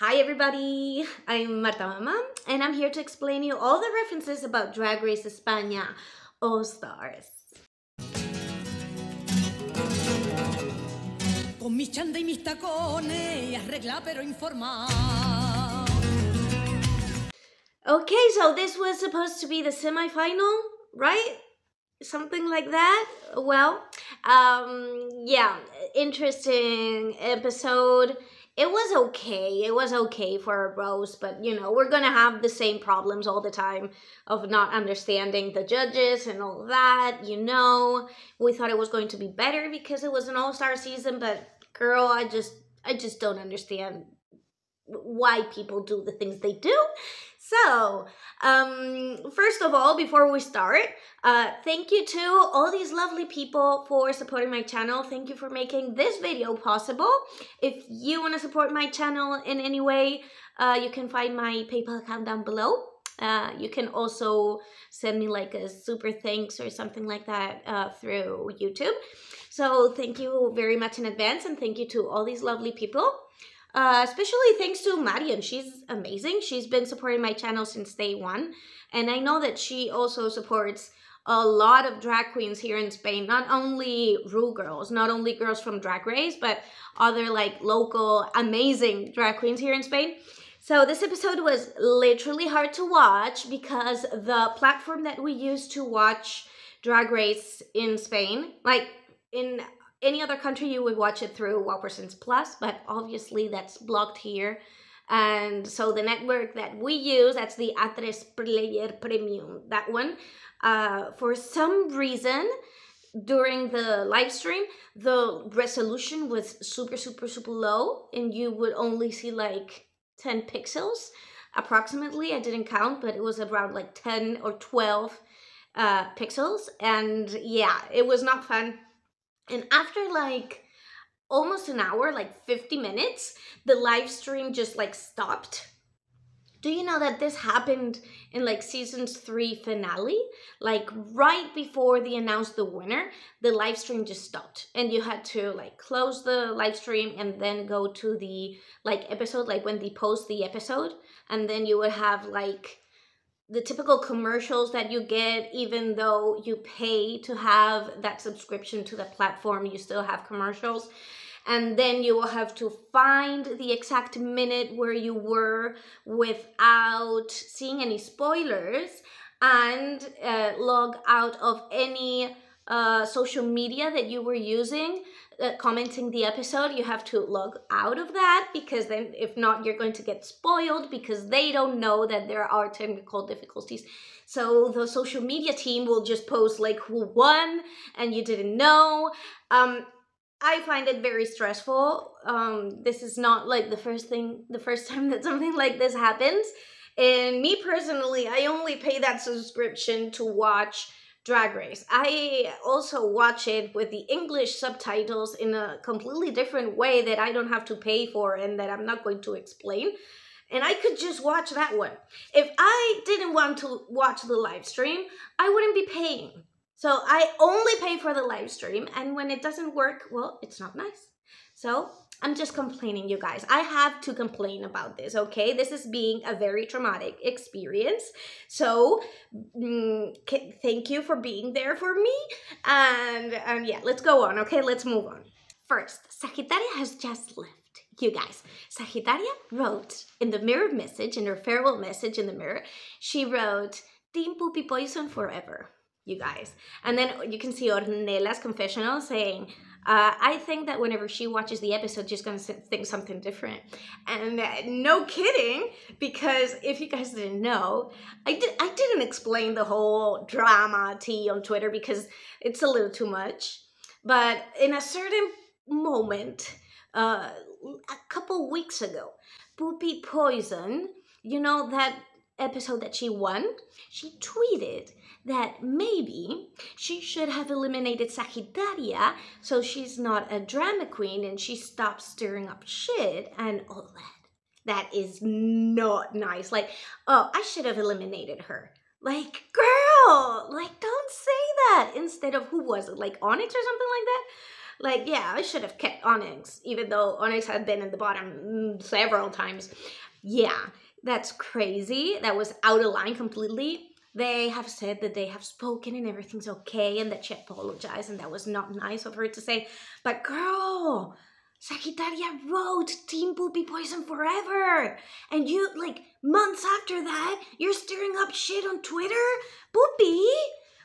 Hi everybody, I'm Marta Mama and I'm here to explain you all the references about Drag Race España All Stars. Con mis chanda y mis tacones, arregla pero informa. Okay, so this was supposed to be the semi-final, right? Something like that. Well, yeah, interesting episode. It was okay for a roast, but you know, we're gonna have the same problems all the time of not understanding the judges and all that, you know. We thought it was going to be better because it was an all-star season, but girl, I just don't understand why people do the things they do. So, first of all, before we start, thank you to all these lovely people for supporting my channel. Thank you for making this video possible. If you want to support my channel in any way, you can find my PayPal account down below. You can also send me like a super thanks or something like that through YouTube. So thank you very much in advance, and thank you to all these lovely people. Especially thanks to Marian. She's amazing. She's been supporting my channel since day one. And I know that she also supports a lot of drag queens here in Spain. Not only Ru girls, not only girls from Drag Race, but other like local amazing drag queens here in Spain. So this episode was literally hard to watch because the platform that we use to watch Drag Race in Spain, like in any other country, you would watch it through WOWPresents Plus, but obviously that's blocked here. And so the network that we use, that's the Atresplayer Premium, that one. For some reason, during the live stream, the resolution was super low, and you would only see like 10 pixels approximately. I didn't count, but it was around like 10 or 12 pixels. And yeah, it was not fun. And after like almost an hour, like 50 minutes, the live stream just like stopped. Do you know that this happened in like season's 3 finale? Like right before they announced the winner, the live stream just stopped. And you had to like close the live stream and then go to the like episode, like when they post the episode. And then you would have like the typical commercials that you get. Even though you pay to have that subscription to the platform, you still have commercials. And then you will have to find the exact minute where you were without seeing any spoilers, and log out of any social media that you were using commenting the episode. You have to log out of that, because then if not, you're going to get spoiled, because they don't know that there are technical difficulties. So the social media team will just post like who won and you didn't know. I find it very stressful. This is not like the first time that something like this happens. And me personally, I only pay that subscription to watch Drag Race. I also watch it with the English subtitles in a completely different way that I don't have to pay for and that I'm not going to explain. And I could just watch that one. If I didn't want to watch the live stream, I wouldn't be paying. So I only pay for the live stream, and when it doesn't work, well, it's not nice. So I'm just complaining, you guys. I have to complain about this, okay? This is being a very traumatic experience. So thank you for being there for me. And yeah, let's go on, okay? Let's move on. First, Sagittaria has just left. You guys, Sagittaria wrote in the mirror message, in her farewell message in the mirror, she wrote, "Team Poopy Poison forever." You guys. And then you can see Ornella's confessional saying, I think that whenever she watches the episode, she's going to think something different. And no kidding, because if you guys didn't know, I didn't explain the whole drama tea on Twitter because it's a little too much. But in a certain moment, a couple weeks ago, Poopy Poison, you know that episode that she won, she tweeted that maybe she should have eliminated Sagittaria so she's not a drama queen and she stops stirring up shit and all that. That is not nice. Like, oh, I should have eliminated her. Like, girl, like, don't say that. Instead of, who was it? Like Onyx or something like that? Like, yeah, I should have kept Onyx, even though Onyx had been in the bottom several times. Yeah, that's crazy. That was out of line completely. They have said that they have spoken and everything's okay and that she apologized and that was not nice of her to say. But girl, Sagittaria wrote Team Poopy Poison Forever. And you, like, months after that, you're stirring up shit on Twitter? Poopy?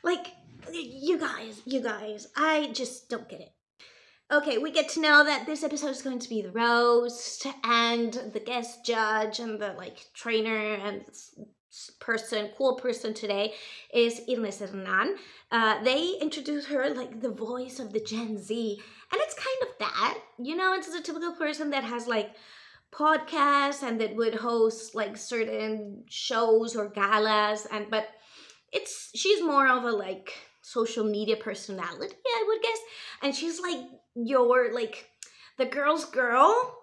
Like, you guys, I just don't get it. Okay, we get to know that this episode is going to be the roast, and the guest judge and the, like, trainer and cool person today is Inés Hernán. They introduce her like the voice of the Gen Z, and it's kind of that, you know, it's a typical person that has like podcasts and that would host like certain shows or galas, but she's more of a like social media personality, I would guess, and she's like your like the girl's girl.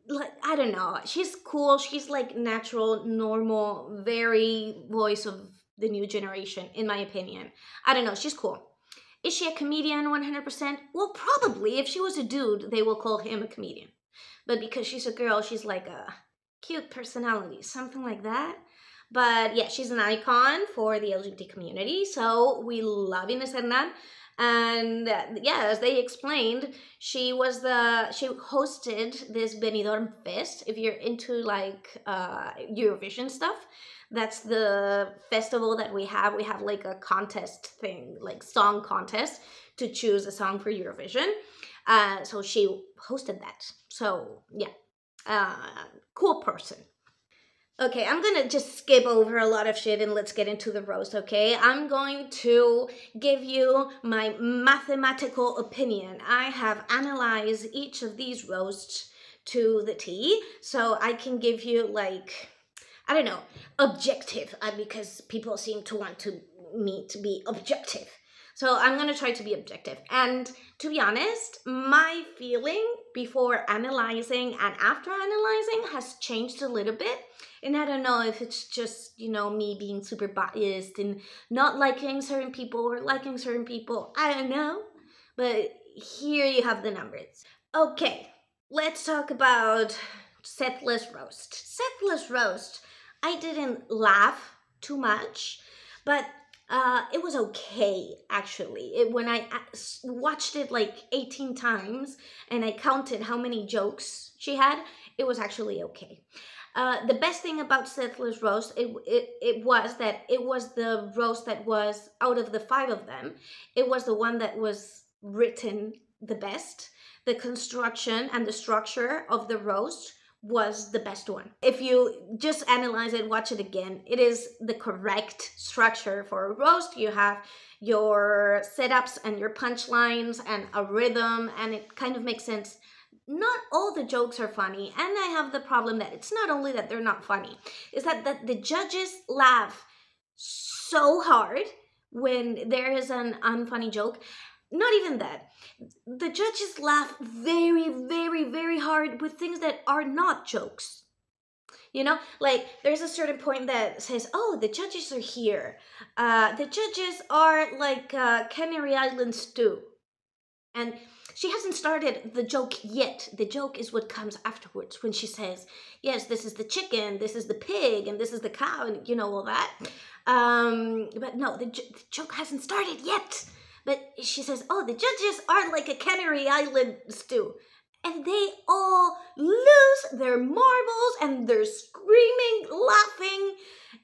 Like, I don't know, she's cool, she's like natural, normal, very voice of the new generation, in my opinion. I don't know, she's cool. Is she a comedian 100%? Well, probably. If she was a dude, they will call him a comedian. But because she's a girl, she's like a cute personality, something like that. But yeah, she's an icon for the LGBT community, so we love Inés Hernán. And yeah, as they explained, she hosted this Benidorm Fest. If you're into like Eurovision stuff, that's the festival that we have. We have like a contest thing, like song contest to choose a song for Eurovision. So she hosted that. So yeah, cool person. Okay, I'm gonna just skip over a lot of shit and let's get into the roast, okay? I'm going to give you my mathematical opinion. I have analyzed each of these roasts to the T, so I can give you, like, I don't know, objective, because people seem to want me to be objective. So I'm gonna try to be objective. And to be honest, my feeling before analyzing and after analyzing has changed a little bit. And I don't know if it's just, you know, me being super biased and not liking certain people or liking certain people. I don't know. But here you have the numbers. Okay, let's talk about Sethless Roast. Sethless Roast, I didn't laugh too much, but it was okay, actually. When I watched it like 18 times and I counted how many jokes she had, it was actually okay. The best thing about Sethless Roast, it was that it was the roast that was, out of the 5 of them, it was the one that was written the best. The construction and the structure of the roast was the best one. If you just analyze it, watch it again, it is the correct structure for a roast. You have your setups and your punchlines and a rhythm, and it kind of makes sense. Not all the jokes are funny, and I have the problem that it's not only that they're not funny, it's that the judges laugh so hard when there is an unfunny joke. Not even that. The judges laugh very, very, very hard with things that are not jokes. You know, like there's a certain point that says, oh, the judges are here. The judges are like Canary Island stew. And she hasn't started the joke yet. The joke is what comes afterwards when she says, yes, this is the chicken, this is the pig, and this is the cow, and you know, all that. But no, the joke hasn't started yet. But she says, oh, the judges are like a Canary Island stew. And they all lose their marbles and they're screaming, laughing.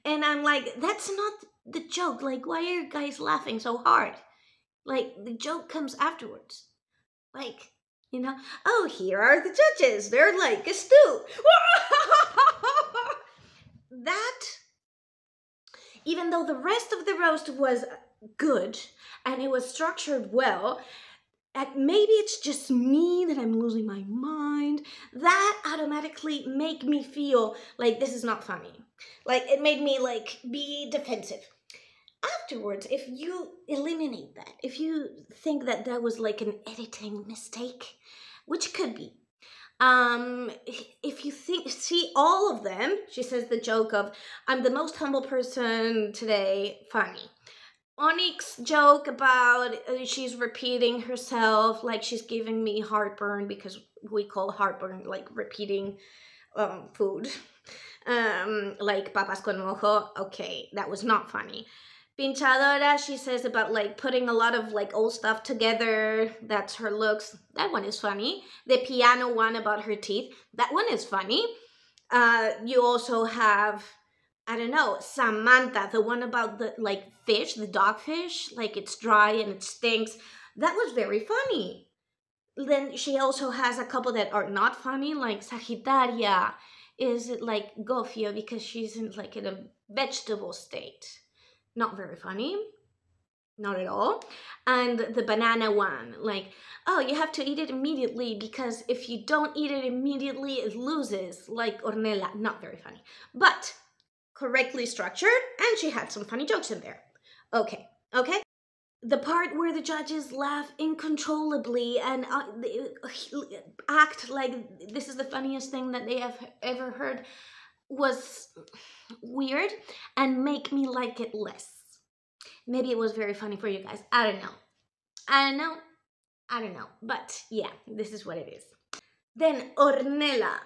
And I'm like, that's not the joke. Like, why are you guys laughing so hard? Like, the joke comes afterwards. Like, you know, oh, here are the judges. They're like a stew. That, even though the rest of the roast was good and it was structured well, maybe it's just me that I'm losing my mind, that automatically make me feel like this is not funny. Like, it made me, like, be defensive. Afterwards, if you eliminate that, if you think that that was like an editing mistake, which could be, if you see all of them, she says the joke of, I'm the most humble person today, funny. Onyx joke about she's repeating herself, like she's giving me heartburn, because we call heartburn like repeating food. Like papas con mojo. Okay, that was not funny. Pinchadora, she says about like putting a lot of like old stuff together. That's her looks. That one is funny. The piano one about her teeth. That one is funny. You also have, I don't know, Samantha, the one about the like fish, the dogfish, like it's dry and it stinks. That was very funny. Then she also has a couple that are not funny, like Sagittaria is like gofio because she's in like in a vegetable state. Not very funny. Not at all. And the banana one, like, oh, you have to eat it immediately because if you don't eat it immediately, it loses, like Ornella. Not very funny. But correctly structured, and she had some funny jokes in there. Okay. The part where the judges laugh uncontrollably and act like this is the funniest thing that they have ever heard was weird and make me like it less. Maybe it was very funny for you guys. I don't know. But yeah, this is what it is. Then Ornella.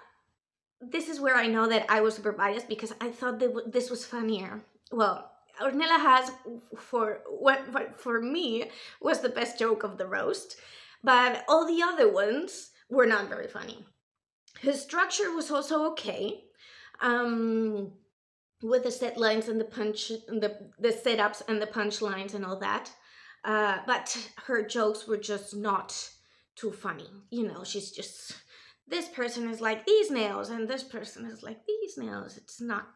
This is where I know that I was super biased because I thought that this was funnier. Well, Ornella has, for me, was the best joke of the roast, but all the other ones were not very funny. His structure was also okay, with the set lines and the punch, the setups and the punchlines and all that, but her jokes were just not too funny. You know, she's just, this person is like these nails and this person is like these nails. It's not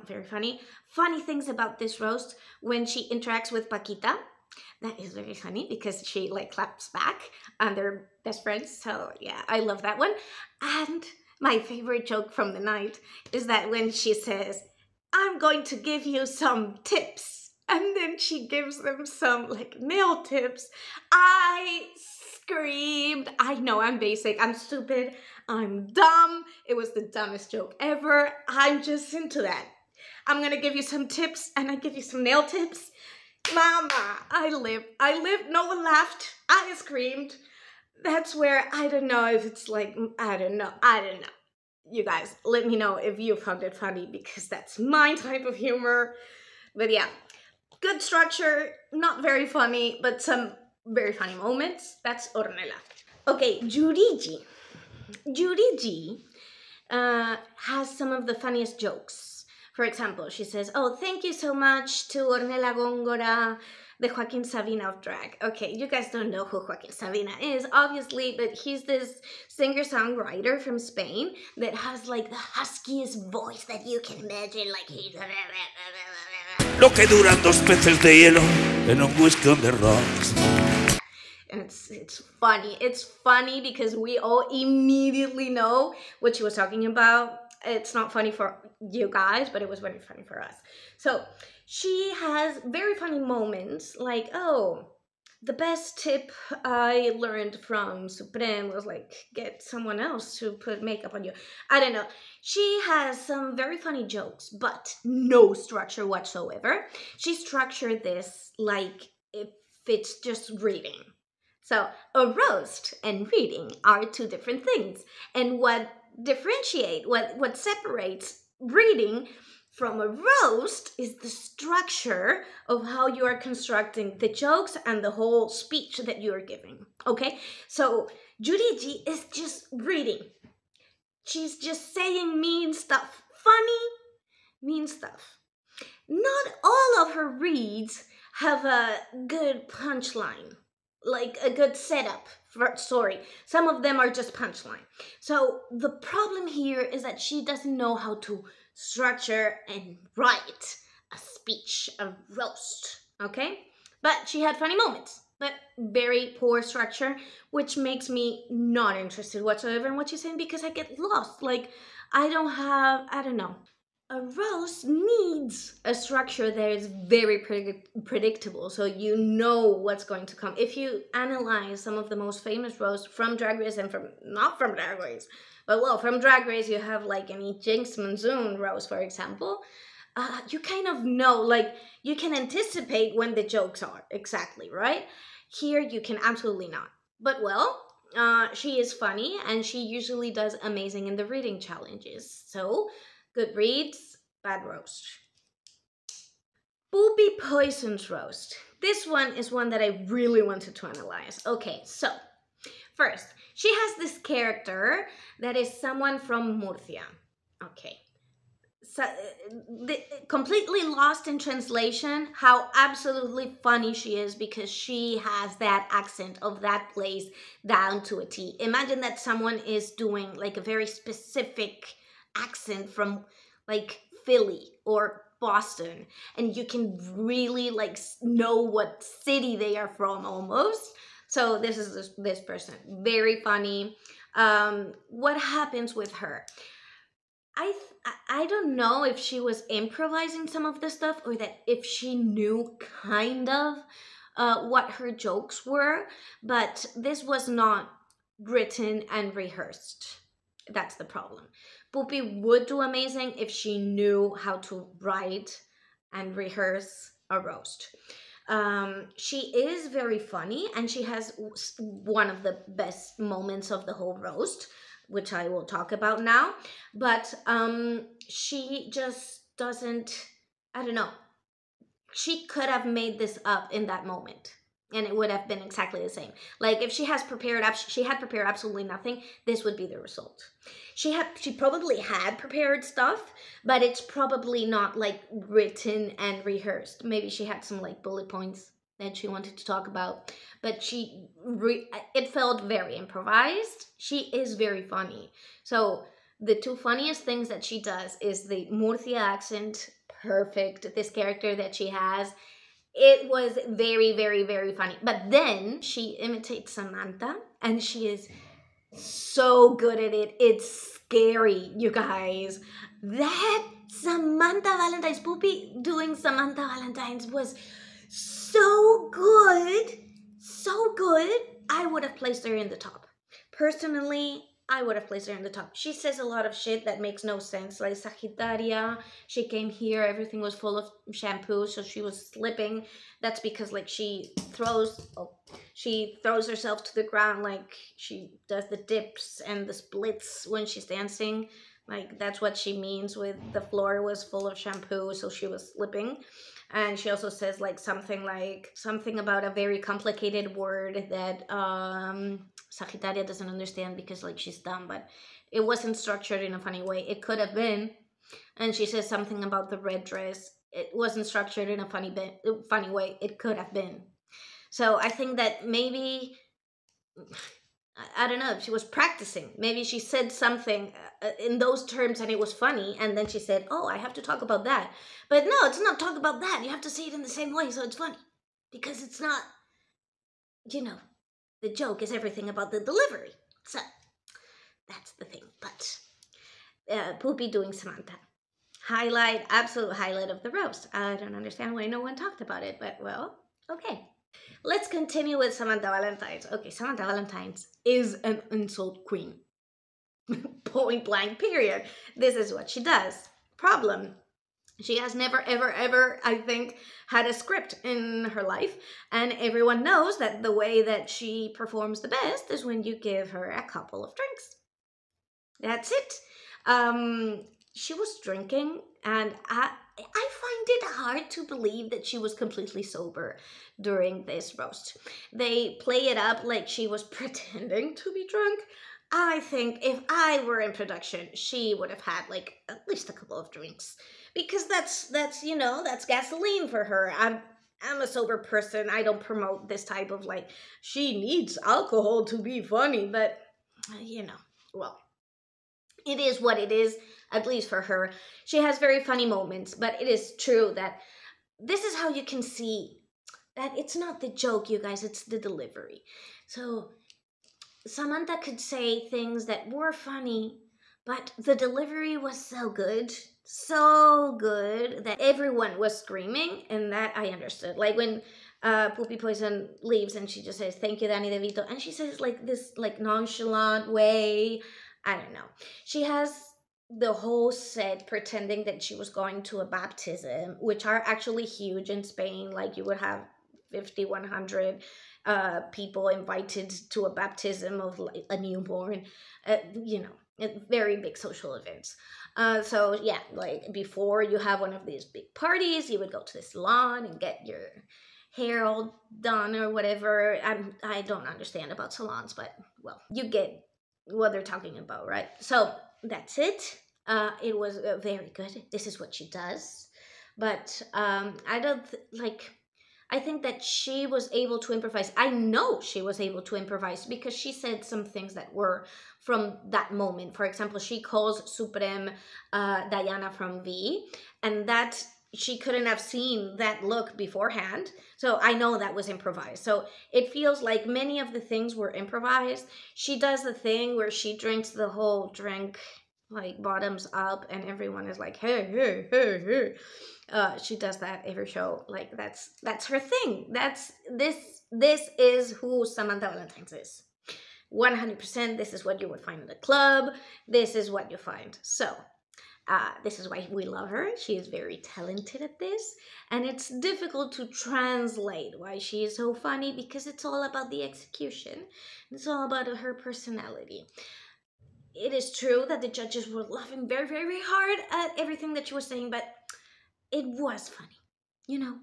very funny. Funny things about this roast, when she interacts with Paquita, that is very funny because she like claps back and they're best friends. So yeah, I love that one. And my favorite joke from the night is that when she says, I'm going to give you some tips, and then she gives them some like nail tips. I screamed. I know I'm basic, I'm stupid, I'm dumb. It was the dumbest joke ever. I'm just into that. I'm gonna give you some tips and I give you some nail tips. Mama, I lived. No one laughed. I screamed. That's where, I don't know if it's like, I don't know. You guys, let me know if you found it funny because that's my type of humor. But yeah, good structure, not very funny, but some very funny moments. That's Ornella. Okay, Yurigi. Yurigi has some of the funniest jokes. For example, she says, oh, thank you so much to Ornella Góngora, the Joaquin Sabina of drag. Okay, you guys don't know who Joaquin Sabina is, obviously, but he's this singer-songwriter from Spain that has like the huskiest voice that you can imagine, like he's... Lo que duran dos peces de hielo en un whisky on the rocks. And it's funny. It's funny because we all immediately know what she was talking about. It's not funny for you guys, but it was very funny for us. So she has very funny moments, like, oh, the best tip I learned from Supreme was like, get someone else to put makeup on you. I don't know. She has some very funny jokes, but no structure whatsoever. She structured this like if it's just reading. So a roast and reading are two different things. And what separates reading from a roast is the structure of how you are constructing the jokes and the whole speech that you are giving. Okay, so Yurigi is just reading. She's just saying mean stuff. Funny, mean stuff. Not all of her reads have a good punchline, like a good setup for a story. Some of them are just punchline. So the problem here is that she doesn't know how to structure and write a speech, a roast, okay? But she had funny moments, but very poor structure, which makes me not interested whatsoever in what she's saying because I get lost. Like, I don't know. A roast needs a structure that is very predictable, so you know what's going to come. If you analyze some of the most famous roasts from Drag Race and not from Drag Race, but well, from Drag Race, you have like any Jinx Monsoon roast, for example. you kind of know, like, you can anticipate when the jokes are exactly, right? Here, you can absolutely not. But, well, she is funny, and she usually does amazing in the reading challenges. So, good reads, bad roast. Poopy Poison's roast. This one is one that I really wanted to analyze. Okay, so, first, she has this character that is someone from Murcia. Okay. So, completely lost in translation how absolutely funny she is because she has that accent of that place down to a T. Imagine that someone is doing like a very specific accent from like Philly or Boston, and you can really like know what city they are from almost. So this is this person, very funny. What happens with her? I don't know if she was improvising some of the stuff or that if she knew kind of what her jokes were, but this was not written and rehearsed. That's the problem. Poopy would do amazing if she knew how to write and rehearse a roast. She is very funny, and she has one of the best moments of the whole roast, which I will talk about now, but she just doesn't, I don't know, she could have made this up in that moment, and it would have been exactly the same. Like, if she had prepared absolutely nothing, this would be the result. She probably had prepared stuff, but it's probably not, like, written and rehearsed. Maybe she had some, like, bullet points that she wanted to talk about, but it felt very improvised. She is very funny. So the two funniest things that she does is the Murcia accent, perfect, this character that she has. It was very, very, very funny. But then she imitates Samantha, and she is so good at it. It's scary, you guys. That Samantha Valentine's, Poopy doing Samantha Valentine's was so good, so good. I would have placed her in the top. Personally, I would have placed her in the top. She says a lot of shit that makes no sense. Like Sagittaria, she came here, everything was full of shampoo, so she was slipping. That's because like she throws herself to the ground, like she does the dips and the splits when she's dancing. Like that's what she means with the floor was full of shampoo, so she was slipping. And she also says like something about a very complicated word that Sagittaria doesn't understand because like she's dumb, but it wasn't structured in a funny way. It could have been. And she says something about the red dress. It wasn't structured in a funny way. It could have been. So I think that maybe, I don't know, if she was practicing. Maybe she said something in those terms and it was funny, and then she said, oh, I have to talk about that. But no, it's not talk about that. You have to say it in the same way so it's funny. Because it's not, you know, the joke is everything about the delivery. So, that's the thing. But, Poopy doing Samantha. Absolute highlight of the roast. I don't understand why no one talked about it, but well, okay. Let's continue with Samantha Valentine's. Okay, Samantha Valentine's is an insult queen. Point blank, period. This is what she does. Problem. She has never, ever, ever, I think, had a script in her life. And everyone knows that the way that she performs the best is when you give her a couple of drinks. That's it. She was drinking, and I find it hard to believe that she was completely sober during this roast. They play it up like she was pretending to be drunk. I think if I were in production, she would have had like at least a couple of drinks, because that's you know, that's gasoline for her. I'm a sober person. I don't promote this type of like she needs alcohol to be funny, but you know, well, it is what it is. At least for her. She has very funny moments, but it is true that this is how you can see that it's not the joke, you guys, it's the delivery. So Samantha could say things that were funny, but the delivery was so good that everyone was screaming, and that I understood. Like when Poopy Poison leaves and she just says, thank you, Danny DeVito, and she says like this like nonchalant way. I don't know. She has the whole set pretending that she was going to a baptism, which are actually huge in Spain. Like you would have 50, 100 people invited to a baptism of like a newborn, you know, very big social events. So yeah, like before you have one of these big parties, you would go to the salon and get your hair all done or whatever. I don't understand about salons, but well, you get what they're talking about, right? So that's it. It was very good. This is what she does. But I don't like. I think that she was able to improvise. I know she was able to improvise because she said some things that were from that moment. For example, she calls Supreme Diana from V, and that she couldn't have seen that look beforehand. So I know that was improvised. So it feels like many of the things were improvised. She does the thing where she drinks the whole drink like bottoms up and everyone is like, hey, hey, hey, hey. She does that every show. Like that's her thing. This is who Samantha Valentine's is. 100%. This is what you would find in the club. This is what you find. So this is why we love her. She is very talented at this, and it's difficult to translate why she is so funny because it's all about the execution. It's all about her personality. It is true that the judges were laughing very, very hard at everything that she was saying, but it was funny, you know.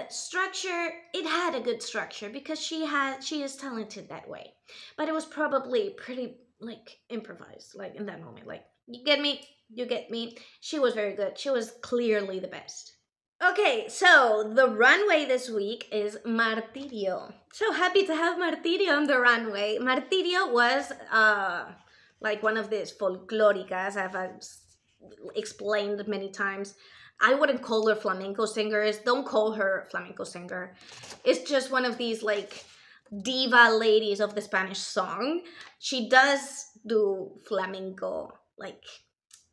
Structure, it had a good structure because she is talented that way, but it was probably pretty like improvised, like in that moment. Like, you get me, you get me. She was very good. She was clearly the best. Okay, so the runway this week is Martirio. So happy to have Martirio on the runway. Martirio was like one of these folclóricas I've explained many times. I wouldn't call her flamenco singers. Don't call her flamenco singer. It's just one of these like diva ladies of the Spanish song. She does do flamenco, like,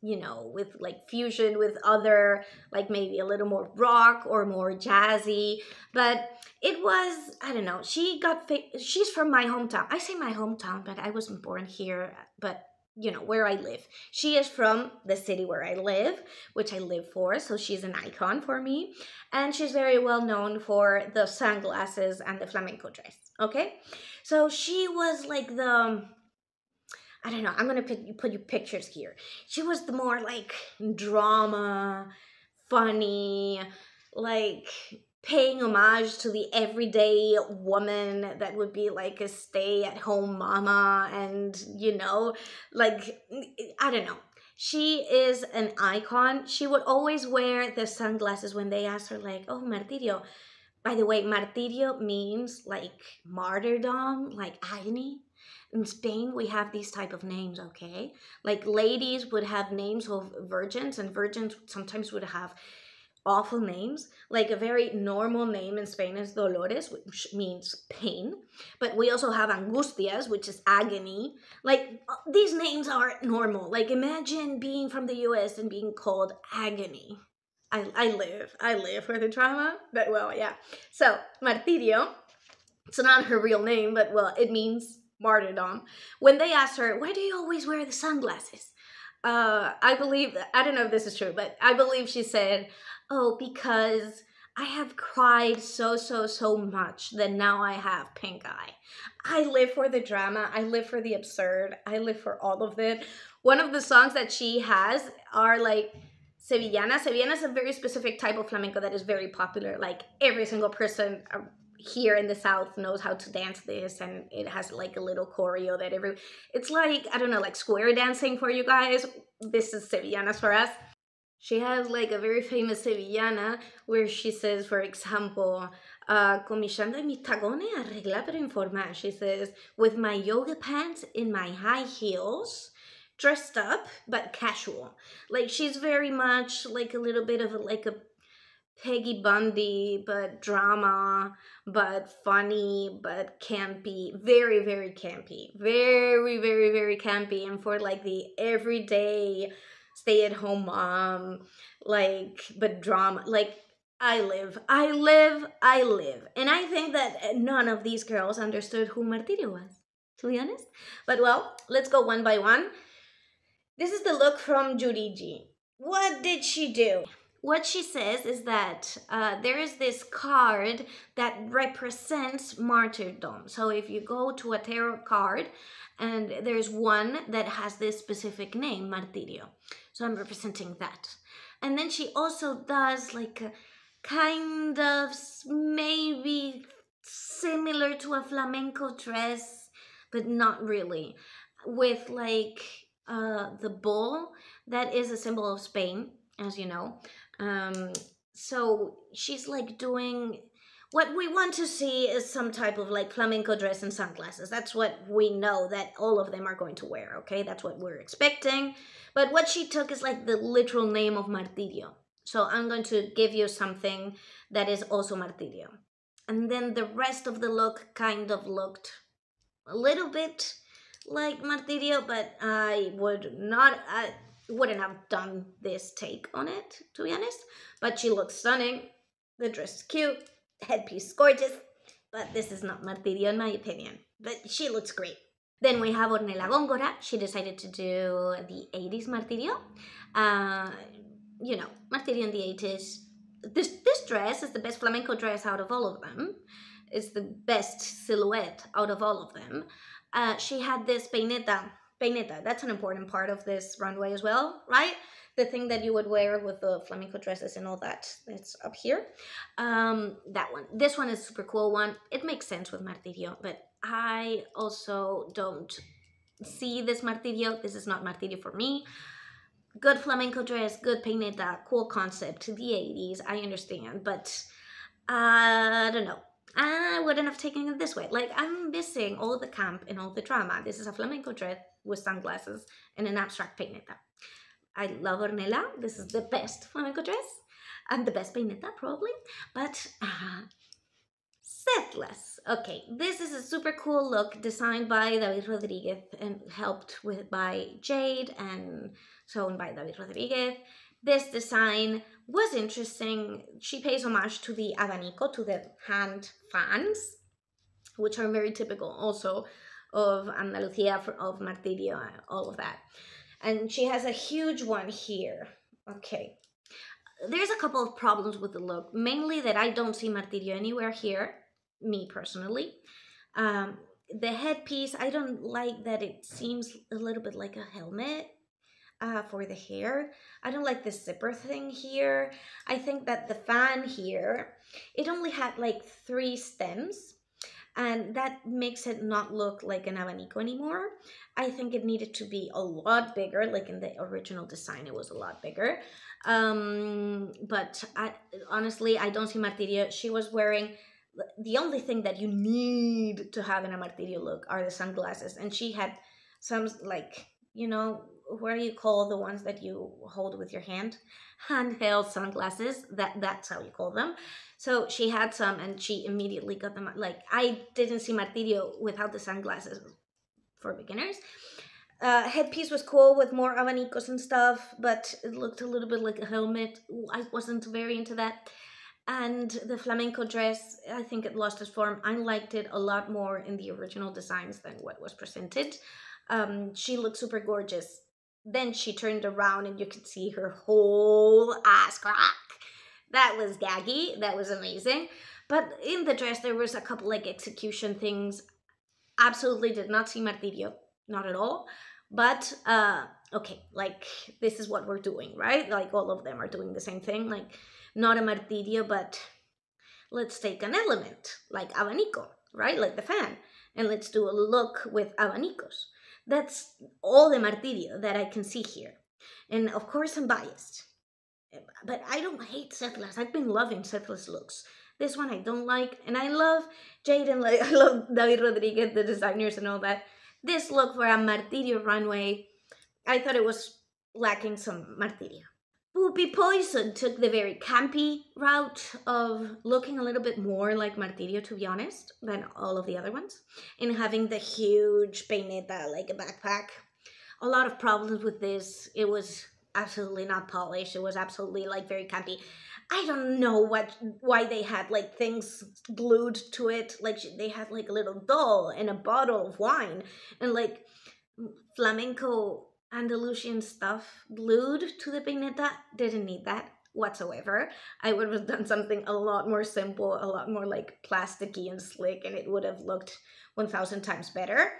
you know, with like fusion with other, like maybe a little more rock or more jazzy. But it was, I don't know, she's from my hometown. I say my hometown, but I wasn't born here, but you know, where I live. She is from the city where I live, which I live for, so she's an icon for me. And she's very well known for the sunglasses and the flamenco dress, okay? So she was like the, I don't know, I'm gonna put you pictures here. She was the more like drama, funny, like paying homage to the everyday woman that would be like a stay-at-home mama, and you know, like, I don't know. She is an icon. She would always wear the sunglasses when they asked her like, oh, Martirio. By the way, Martirio means like martyrdom, like agony. In Spain, we have these type of names, okay? Like ladies would have names of virgins, and virgins sometimes would have awful names. Like a very normal name in Spain is Dolores, which means pain. But we also have Angustias, which is agony. Like, these names are normal. Like, imagine being from the US and being called agony. I live for the drama. But, well, yeah. So, Martirio, it's not her real name, but, well, it means martyrdom. When they asked her, why do you always wear the sunglasses? I believe, I don't know if this is true, but I believe she said, oh, because I have cried so much that now I have pink eye. I live for the drama. I live for the absurd. I live for all of it. One of the songs that she has are like Sevillana. Sevillana is a very specific type of flamenco that is very popular. Like every single person here in the South knows how to dance this, and it has like a little choreo that it's like, I don't know, like square dancing for you guys. This is Sevillanas for us. She has like a very famous Sevillana where she says, for example, con mis chandas y mis tacones, arregla pero informar. She says, with my yoga pants in my high heels, dressed up but casual. Like she's very much like a little bit of like a Peggy Bundy, but drama, but funny, but campy. Very, very campy. Very, very, very campy. And for like the everyday stay-at-home mom, like, but drama. Like, I live. And I think that none of these girls understood who Martirio was, to be honest. But well, let's go one by one. This is the look from Jurigi. What did she do? What she says is that there is this card that represents martyrdom. So if you go to a tarot card and there's one that has this specific name, Martirio. So I'm representing that. And then she also does like a kind of maybe similar to a flamenco dress, but not really, with like the bull that is a symbol of Spain, as you know. So she's like doing what we want to see is some type of like flamenco dress and sunglasses. That's what we know that all of them are going to wear, okay? That's what we're expecting. But what she took is like the literal name of Martirio. So I'm going to give you something that is also Martirio. And then the rest of the look kind of looked a little bit like Martirio, but I wouldn't have done this take on it, to be honest. But she looks stunning. The dress is cute. The headpiece is gorgeous. But this is not Martirio in my opinion. But she looks great. Then we have Ornella Góngora. She decided to do the 80s Martirio. You know, Martirio in the 80s. This dress is the best flamenco dress out of all of them. It's the best silhouette out of all of them. She had this peineta. Peineta, that's an important part of this runway as well, right? The thing that you would wear with the flamenco dresses and all that. It's up here. That one. This one is a super cool one. It makes sense with Martirio, but I also don't see this Martirio. This is not Martirio for me. Good flamenco dress, good peineta, cool concept, the 80s, I understand, but I don't know. I wouldn't have taken it this way. Like, I'm missing all the camp and all the drama. This is a flamenco dress with sunglasses and an abstract peineta. I love Ornella. This is the best flamenco dress and the best peineta, probably. But, settless. Okay, this is a super cool look designed by David Rodriguez and helped with by Jade and sewn by David Rodriguez. This design was interesting. She pays homage to the abanico, to the hand fans, which are very typical also of Andalusia, of Martirio, all of that. And she has a huge one here. Okay. There's a couple of problems with the look, mainly that I don't see Martirio anywhere here, me personally. The headpiece, I don't like that it seems a little bit like a helmet. For the hair. I don't like this zipper thing here. I think that the fan here, it only had like 3 stems, and that makes it not look like an abanico anymore. I think it needed to be a lot bigger, like in the original design it was a lot bigger. But honestly, I don't see Martirio. She was wearing, the only thing that you need to have in a Martirio look are the sunglasses, and she had some like, you know, what do you call the ones that you hold with your hand? Handheld sunglasses. That's how you call them. So she had some and she immediately got them. Like, I didn't see Martirio without the sunglasses for beginners. Headpiece was cool with more abanicos and stuff, but it looked a little bit like a helmet. I wasn't very into that. And the flamenco dress, I think it lost its form. I liked it a lot more in the original designs than what was presented. She looked super gorgeous. Then she turned around and you could see her whole ass crack. That was gaggy. That was amazing. But in the dress, there was a couple like execution things. Absolutely did not see Martirio. Not at all. But, okay, like, this is what we're doing, right? Like, all of them are doing the same thing. Like, not a Martirio, but let's take an element, like abanico, right? Like the fan. And let's do a look with abanicos. That's all the Martirio that I can see here. And of course I'm biased. But I don't hate settlers. I've been loving settlers looks. This one I don't like. And I love Jade and like, I love David Rodriguez, the designers and all that. This look for a Martirio runway, I thought it was lacking some Martirio. Poopy Poison took the very campy route of looking a little bit more like Martirio, to be honest, than all of the other ones, and having the huge peineta, like a backpack. A lot of problems with this. It was absolutely not polished. It was absolutely like very campy. I don't know why they had like things glued to it. Like they had like a little doll and a bottle of wine and like flamenco Andalusian stuff glued to the peineta. Didn't need that whatsoever. I would have done something a lot more simple, a lot more like plasticky and slick, and it would have looked 1,000 times better.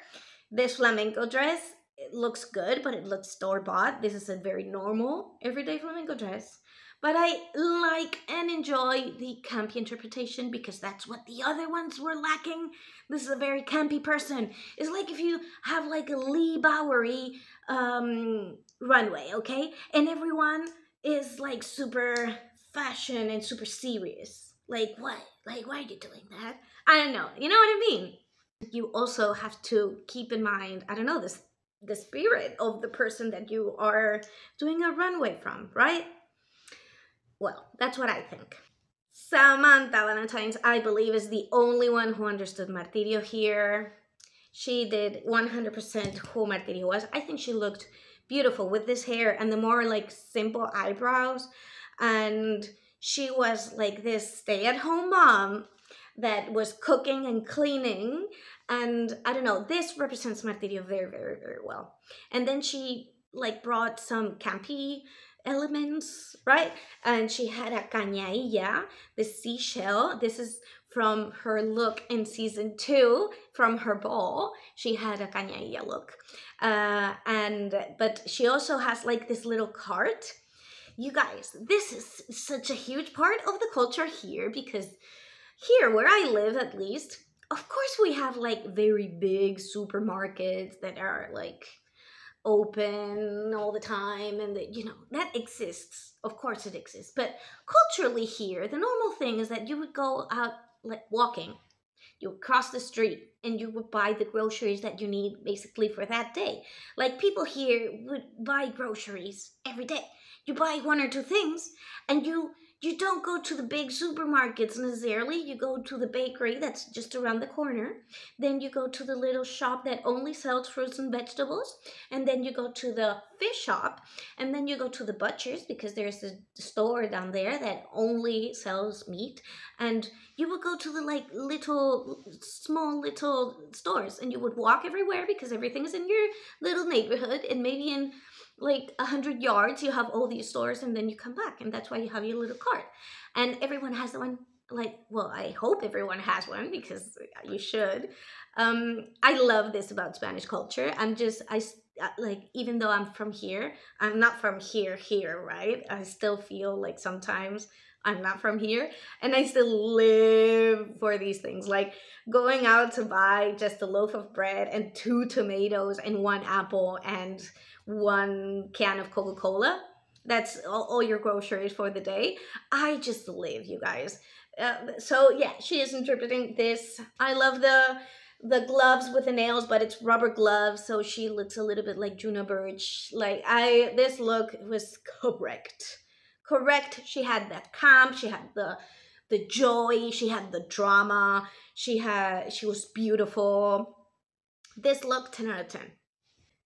This flamenco dress, it looks good, but it looks store-bought. This is a very normal, everyday flamenco dress. But I like and enjoy the campy interpretation because that's what the other ones were lacking. This is a very campy person. It's like if you have like a Lee Bowery runway, okay? And everyone is like super fashion and super serious. Like what? Like why are you doing that? I don't know. You know what I mean? You also have to keep in mind, I don't know, the spirit of the person that you are doing a runway from, right? Well, that's what I think. Samantha Valentine's, I believe, is the only one who understood Martirio here. She did 100% who Martirio was. I think she looked beautiful with this hair and the more like simple eyebrows. And she was like this stay-at-home mom that was cooking and cleaning. And I don't know, this represents Martirio very, very, very well. And then she like brought some campy elements, right? And she had a cañailla, the seashell. This is from her look in season 2, from her ball. She had a cañailla look. But she also has like this little cart. You guys, this is such a huge part of the culture here because here where I live, at least, of course we have like very big supermarkets that are like open all the time, and you know that exists. Of course it exists, but culturally here the normal thing is that you would go out like walking, you would cross the street and you would buy the groceries that you need basically for that day. Like people here would buy groceries every day. You buy 1 or 2 things and you don't go to the big supermarkets necessarily. You go to the bakery that's just around the corner. Then you go to the little shop that only sells fruits and vegetables. And then you go to the fish shop. And then you go to the butcher's because there's a store down there that only sells meat. And you would go to the like small little stores. And you would walk everywhere because everything is in your little neighborhood. And maybe in like 100 yards you have all these stores, and then you come back, and that's why you have your little cart. And everyone has one, like, well, I hope everyone has one because you should. I love this about Spanish culture. Like, even though I'm from here, I'm not from here, right? I still feel like sometimes I'm not from here, and I still live for these things, like going out to buy just a loaf of bread and 2 tomatoes and 1 apple and 1 can of Coca-Cola. That's all your groceries for the day. I just live, you guys. So yeah, she is interpreting this. I love the gloves with the nails, but it's rubber gloves, so she looks a little bit like Juno Birch. Like this look was correct. She had that camp, she had the joy, she had the drama, she was beautiful. This look, 10 out of 10.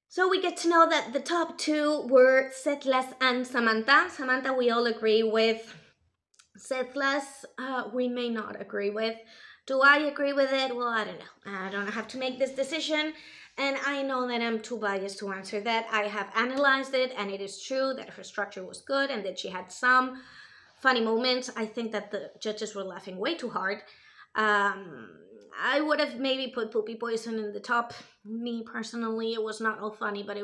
So we get to know that the top 2 were Setlas and Samantha. Samantha we all agree with. Setlas we may not agree with. Do I agree with it? Well, I don't know. I don't have to make this decision. And I know that I'm too biased to answer that. I have analyzed it, and it is true that her structure was good and that she had some funny moments. I think that the judges were laughing way too hard. I would have maybe put Poopy Poison in the top. Me personally, it was not all funny, but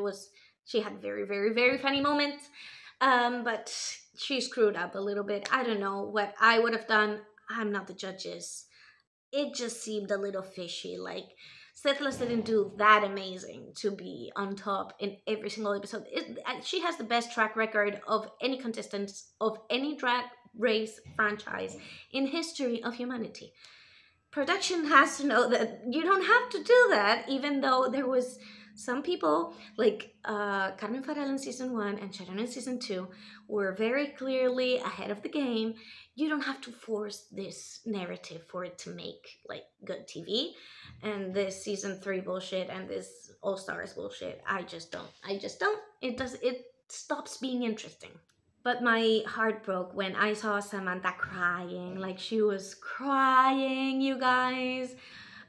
she had very, very, very funny moments. But she screwed up a little bit. I don't know what I would have done. I'm not the judges. It just seemed a little fishy. Like, Setlas didn't do that amazing to be on top in every single episode. She has the best track record of any contestants of any Drag Race franchise in history of humanity. Production has to know that you don't have to do that, even though there was some people like Carmen Farrell in season 1 and Sharon in season 2 were very clearly ahead of the game. You don't have to force this narrative for it to make like good TV. And this season 3 bullshit and this All Stars bullshit, I just don't. It stops being interesting. But my heart broke when I saw Samantha crying. Like, she was crying, you guys.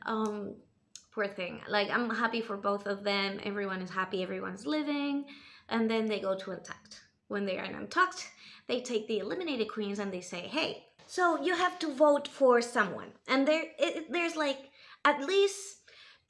Poor poor thing. Like, I'm happy for both of them. Everyone is happy, everyone's living. And then they go to Untucked. When they are in Untucked, they take the eliminated queens and they say, hey, so you have to vote for someone. And there's like at least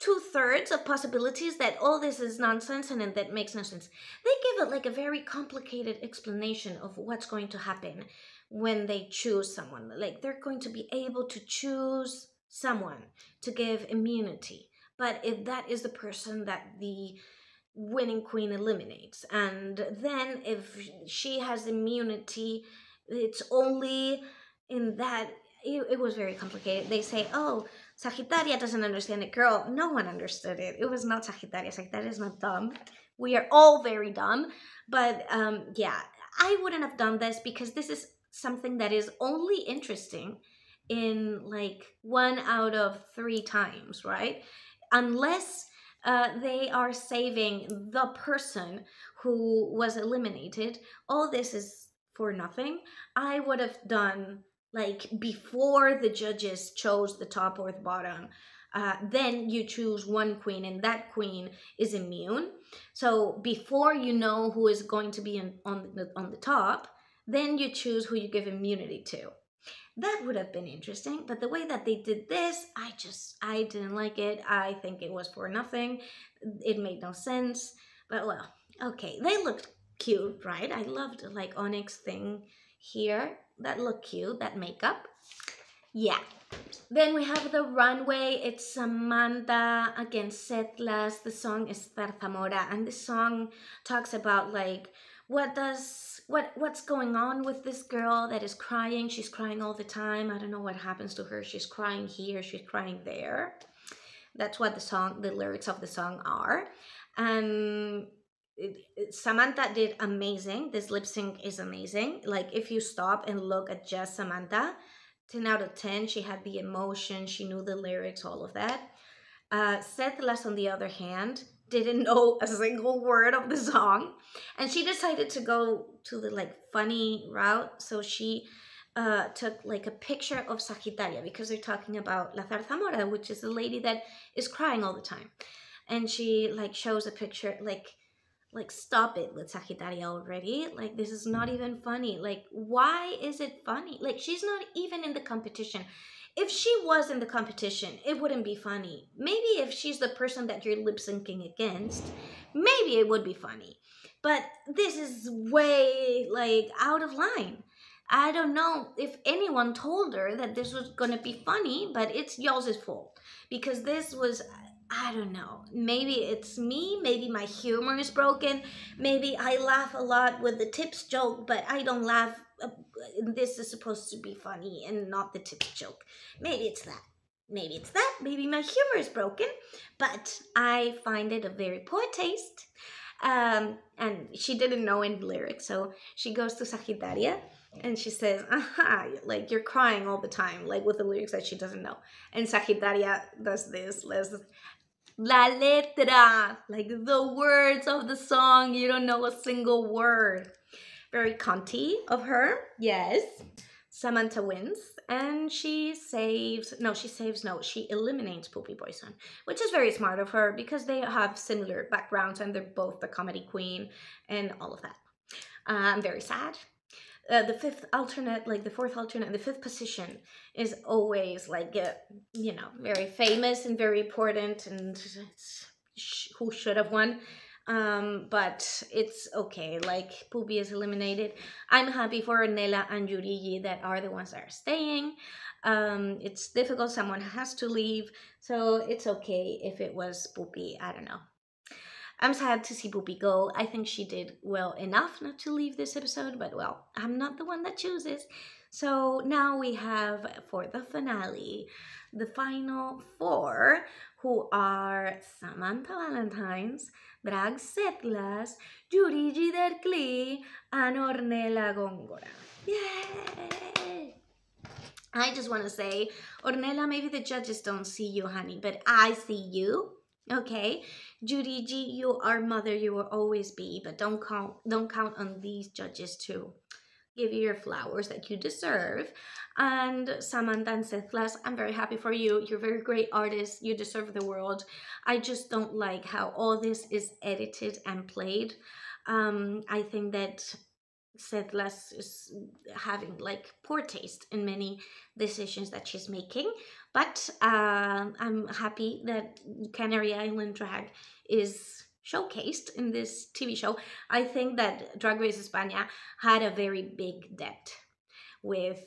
2/3 of possibilities that all this is nonsense and that makes no sense. They give it like a very complicated explanation of what's going to happen when they choose someone. Like, they're going to be able to choose someone to give immunity. But if that is the person that the winning queen eliminates, and then if she has immunity, it's only in that. It was very complicated. They say, oh, Sagittaria doesn't understand it. Girl, no one understood it. It was not Sagittaria. Sagittaria is not dumb. We are all very dumb. But yeah, I wouldn't have done this because this is something that is only interesting in like 1 out of 3 times, right? Unless they are saving the person who was eliminated. All this is for nothing. I would have done like before the judges chose the top or the bottom, then you choose one queen and that queen is immune. So before you know who is going to be on the top, then you choose who you give immunity to. That would have been interesting, but the way that they did this, I didn't like it. I think it was for nothing. It made no sense, but well, okay. They looked cute, right? I loved like Onyx thing here. That looked cute, that makeup. Yeah. Then we have the runway. It's Samantha against Setlas. The song is Zarzamora, and the song talks about like what's going on with this girl that is crying. She's crying all the time. I don't know what happens to her. She's crying here, she's crying there. That's what the lyrics of the song are. And Samantha did amazing. This lip sync is amazing. Like, if you stop and look at just Samantha, 10 out of 10. She had the emotion, she knew the lyrics, all of that. Setlas, on the other hand, didn't know a single word of the song, and she decided to go to the like funny route. So she took like a picture of Sagittaria, because they're talking about La Zarzamora, which is the lady that is crying all the time, and she like shows a picture like stop it with Sagittaria already. Like, this is not even funny. Like, why is it funny? Like, she's not even in the competition. If she was in the competition, it wouldn't be funny. Maybe if she's the person that you're lip syncing against, maybe it would be funny. But this is way like out of line. I don't know if anyone told her that this was gonna be funny, but it's y'all's fault, because this was, I don't know, maybe it's me, maybe my humor is broken, maybe I laugh a lot with the tips joke, but I don't laugh, this is supposed to be funny and not the tips joke. Maybe it's that, maybe my humor is broken, but I find it a very poor taste. And she didn't know any lyrics, so she goes to Sagittaria and she says, aha, like, you're crying all the time, like with the lyrics that she doesn't know. And Sagittaria does this, la letra, like the words of the song, you don't know a single word. Very cunty of her, yes. Samantha wins, and she eliminates Poopy Poison, which is very smart of her, because they have similar backgrounds and they're both the comedy queen and all of that. I'm very sad. The fourth alternate, the fifth position is always like, you know, very famous and very important, and who should have won. But it's okay, like, Poopy is eliminated. I'm happy for Nela and Yurigi, that are the ones that are staying. It's difficult, someone has to leave, so it's okay if it was Poopy. I don't know. I'm sad to see Poopy go. I think she did well enough not to leave this episode, but well, I'm not the one that chooses. So now we have, for the finale, the final 4, who are Samantha Valentine's, Drag Setlas, Yurigi Derkli, and Ornella Góngora. Yay! I just want to say, Ornella, maybe the judges don't see you, honey, but I see you. Okay, Yurigi, you are mother, you will always be, but don't count on these judges to give you your flowers that you deserve. And Samantha and Sethlas, I'm very happy for you. You're a very great artist. You deserve the world. I just don't like how all this is edited and played. I think that Sethlas is having like poor taste in many decisions that she's making, but I'm happy that Canary Island drag is showcased in this TV show. I think that Drag Race España had a very big debt with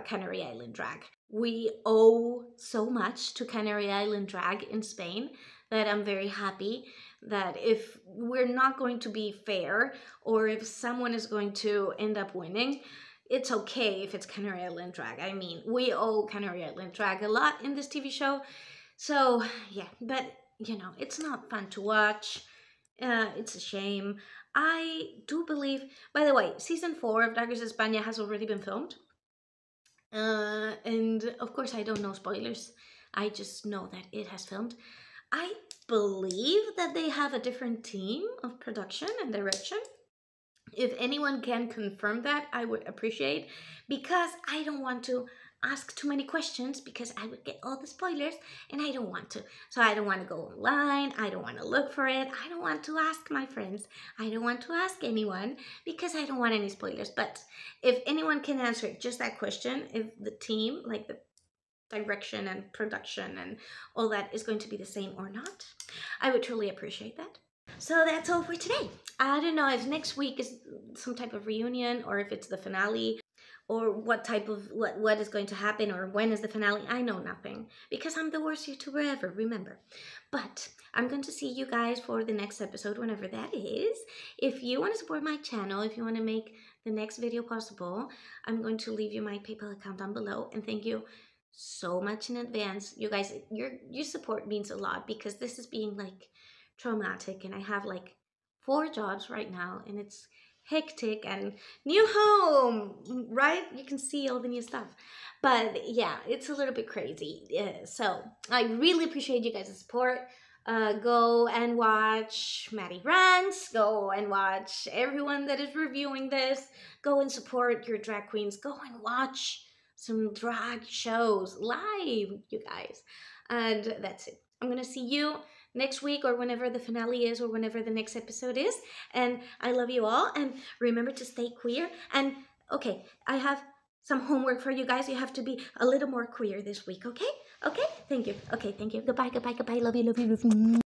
Canary Island drag. We owe so much to Canary Island drag in Spain that I'm very happy that if we're not going to be fair, or if someone is going to end up winning, it's okay if it's Canary Island drag. I mean, we owe Canary Island drag a lot in this TV show. So yeah, but you know, it's not fun to watch. It's a shame. I do believe, by the way, season 4 of Drag Race España has already been filmed. And of course I don't know spoilers. I just know that it has filmed. I believe that they have a different team of production and direction. If anyone can confirm that, I would appreciate, because I don't want to ask too many questions because I would get all the spoilers and I don't want to. So I don't want to go online. I don't want to look for it. I don't want to ask my friends. I don't want to ask anyone because I don't want any spoilers. But if anyone can answer just that question, if the team, like the direction and production and all that, is going to be the same or not, I would truly appreciate that. So that's all for today. I don't know if next week is some type of reunion or if it's the finale, or what type of what is going to happen, or when is the finale. I know nothing because I'm the worst YouTuber ever, remember. But I'm going to see you guys for the next episode, whenever that is. If you want to support my channel, if you want to make the next video possible, I'm going to leave you my PayPal account down below, and thank you so much in advance. You guys, your support means a lot, because this is being like traumatic, and I have like 4 jobs right now, and it's hectic, and new home, right? You can see all the new stuff, but yeah, it's a little bit crazy. So I really appreciate you guys' support. Go and watch Maddie Rants, go and watch everyone that is reviewing this, go and support your drag queens, go and watch some drag shows live, you guys. And that's it. I'm gonna see you next week, or whenever the finale is, or whenever the next episode is. And I love you all, and remember to stay queer. And okay, I have some homework for you guys. You have to be a little more queer this week, okay? Okay, thank you. Okay, thank you. Goodbye, goodbye, goodbye. Love you, love you, love you.